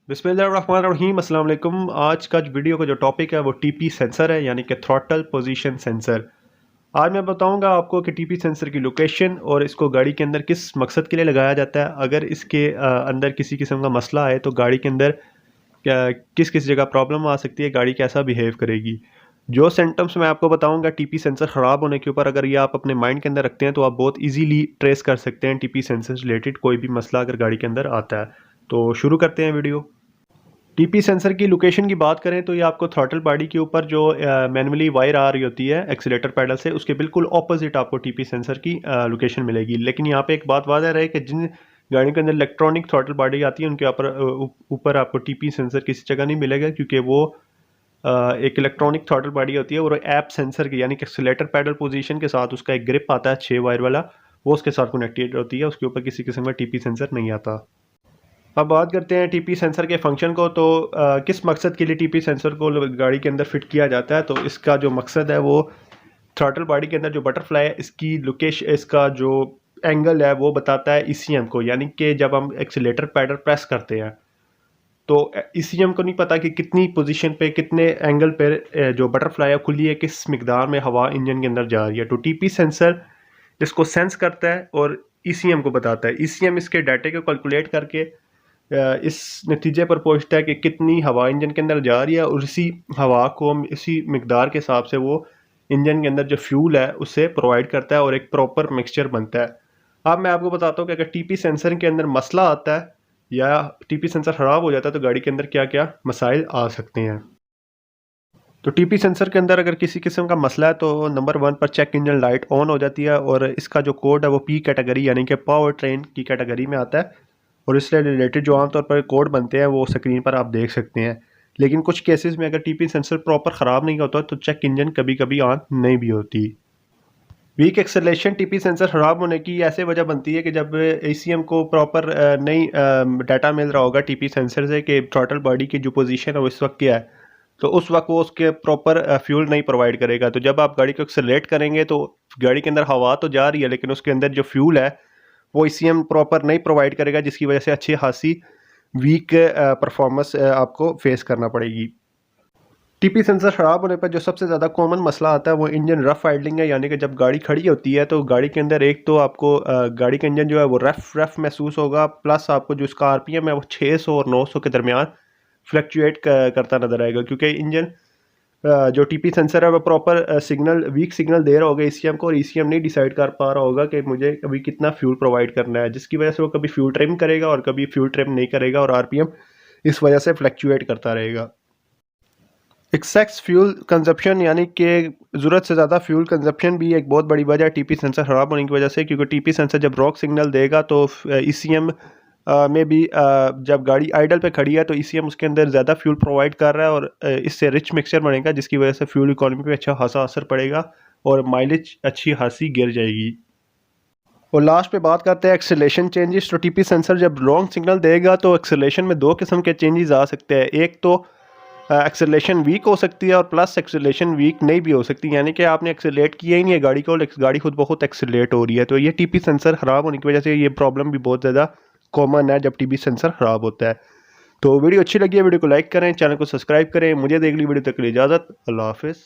बिस्मिल्लाहिर्रहमानिर्रहीम अस्सलाम वालेकुम। आज का जो वीडियो का जो टॉपिक है वो टीपी सेंसर है, यानी कि थ्रॉटल पोजीशन सेंसर। आज मैं बताऊंगा आपको कि टीपी सेंसर की लोकेशन और इसको गाड़ी के अंदर किस मकसद के लिए लगाया जाता है। अगर इसके अंदर किसी किस्म का मसला आए तो गाड़ी के अंदर किस किस जगह प्रॉब्लम आ सकती है, गाड़ी कैसा बिहेव करेगी। जो सिम्टम्स मैं आपको बताऊंगा टीपी सेंसर ख़राब होने के ऊपर, अगर ये आप अपने माइंड के अंदर रखते हैं तो आप बहुत इजीली ट्रेस कर सकते हैं टीपी सेंसर से रिलेटेड कोई भी मसला अगर गाड़ी के अंदर आता है। तो शुरू करते हैं वीडियो। टीपी सेंसर की लोकेशन की बात करें तो ये आपको थ्रॉटल बॉडी के ऊपर जो मैनुअली वायर आ रही होती है एक्सीलेटर पैडल से, उसके बिल्कुल ऑपोजिट आपको टीपी सेंसर की लोकेशन मिलेगी। लेकिन यहाँ पे एक बात वाज़ह रहे कि जिन गाड़ियों के अंदर इलेक्ट्रॉनिक थ्रॉटल बॉडी आती है उनके ऊपर आपको टीपी सेंसर किसी जगह नहीं मिलेगा, क्योंकि वो एक इलेक्ट्रॉनिक थ्रॉटल बॉडी होती है और ऐप सेंसर की, यानी कि एक्सीलेटर पैडल पोजीशन के साथ उसका एक ग्रिप आता है 6 वायर वाला, वो उसके साथ कनेक्टेड होती है। उसके ऊपर किसी किस्म का टीपी सेंसर नहीं आता। अब बात करते हैं टीपी सेंसर के फंक्शन को। तो किस मकसद के लिए टीपी सेंसर को गाड़ी के अंदर फिट किया जाता है, तो इसका जो मकसद है वो थ्रॉटल बॉडी के अंदर जो बटरफ्लाई है इसकी लोकेशन, इसका जो एंगल है वो बताता है ईसीएम को, यानी कि जब हम एक्सीलेटर पैडल प्रेस करते हैं तो ईसीएम को नहीं पता कि कितनी पोजीशन पे कितने एंगल पे जो बटरफ्लाई है खुली है, किस मिकदार में हवा इंजन के अंदर जा रही है। तो टीपी सेंसर इसको सेंस करता है और ईसीएम को बताता है। ईसीएम इसके डाटे को कैलकुलेट करके इस नतीजे पर पहुंचता है कि कितनी हवा इंजन के अंदर जा रही है, और इसी हवा को हम इसी मिकदार के हिसाब से वो इंजन के अंदर जो फ्यूल है उसे प्रोवाइड करता है और एक प्रॉपर मिक्सचर बनता है। अब मैं आपको बताता हूँ कि अगर टीपी सेंसर के अंदर मसला आता है या टीपी सेंसर ख़राब हो जाता है तो गाड़ी के अंदर क्या क्या मसाइल आ सकते हैं। तो टीपी सेंसर के अंदर अगर किसी किस्म का मसला है तो नंबर 1 पर चेक इंजन लाइट ऑन हो जाती है, और इसका जो कोड है वो पी कैटेगरी यानी कि पावर ट्रेन की कैटेगरी में आता है, और इससे रिलेटेड जो आमतौर पर कोड बनते हैं वो स्क्रीन पर आप देख सकते हैं। लेकिन कुछ केसेस में अगर टीपी सेंसर प्रॉपर ख़राब नहीं होता तो चेक इंजन कभी कभी ऑन नहीं भी होती। वीक एक्सेलेरेशन टीपी सेंसर ख़राब होने की ऐसे वजह बनती है कि जब एसीएम को प्रॉपर नहीं डाटा मिल रहा होगा टीपी सेंसर से कि थ्रॉटल बॉडी की जो पोजीशन है वो इस वक्त क्या है, तो उस वक्त वो उसके प्रॉपर फ्यूल नहीं प्रोवाइड करेगा। तो जब आप गाड़ी को एक्सेलरेट करेंगे तो गाड़ी के अंदर हवा तो जा रही है लेकिन उसके अंदर जो फ्यूल है वो ईसीएम प्रॉपर नहीं प्रोवाइड करेगा, जिसकी वजह से अच्छी खासी वीक परफॉर्मेंस आपको फेस करना पड़ेगी। टीपी सेंसर ख़राब होने पर जो सबसे ज़्यादा कॉमन मसला आता है वो इंजन रफ़ आइडलिंग है, यानी कि जब गाड़ी खड़ी होती है तो गाड़ी के अंदर एक तो आपको गाड़ी का इंजन जो है वो रफ़ महसूस होगा, प्लस आपको जो इसका आरपीएम है वो 600 और 900 के दरमियान फ्लक्चुएट करता नज़र आएगा, क्योंकि इंजन जो टीपी सेंसर है वो प्रॉपर सिग्नल वीक सिग्नल दे रहा होगा ईसीएम को, और ईसीएम नहीं डिसाइड कर पा रहा होगा कि मुझे अभी कितना फ्यूल प्रोवाइड करना है, जिसकी वजह से वो कभी फ्यूल ट्रिम करेगा और कभी फ्यूल ट्रिम नहीं करेगा, और आरपीएम इस वजह से फ्लक्चुएट करता रहेगा। एक्सेस फ्यूल कंजप्शन यानी कि ज़रूरत से ज़्यादा फ्यूल कंजप्शन भी एक बहुत बड़ी वजह है टीपी सेंसर ख़राब होने की वजह से, क्योंकि टीपी सेंसर जब रॉक सिग्नल देगा तो ईसीएम में भी जब गाड़ी आइडल पे खड़ी है तो ईसीएम उसके अंदर ज़्यादा फ्यूल प्रोवाइड कर रहा है, और इससे रिच मिक्सचर बनेगा, जिसकी वजह से फ्यूल इकोनॉमी पे अच्छा खासा असर पड़ेगा और माइलेज अच्छी खासी गिर जाएगी। और लास्ट पे बात करते हैं एक्सेलेरेशन चेंजेस। तो टीपी सेंसर जब रॉन्ग सिग्नल देगा तो एक्सेलेरेशन में दो किस्म के चेंजेस आ सकते हैं। एक तो एक्सेलेरेशन वीक हो सकती है और प्लस एक्सेलेरेशन वीक नहीं भी हो सकती, यानी कि आपने एक्सेलेरेट किया ही नहीं है गाड़ी को, गाड़ी खुद बहुत एक्सेलेरेट हो रही है। तो ये टीपी सेंसर ख़राब होने की वजह से ये प्रॉब्लम भी बहुत ज़्यादा कॉमन है जब टीपी सेंसर ख़राब होता है। तो वीडियो अच्छी लगी है वीडियो को लाइक करें, चैनल को सब्सक्राइब करें। मुझे देख ली वीडियो तक के लिए इजाज़त, अल्लाह हाफिज़।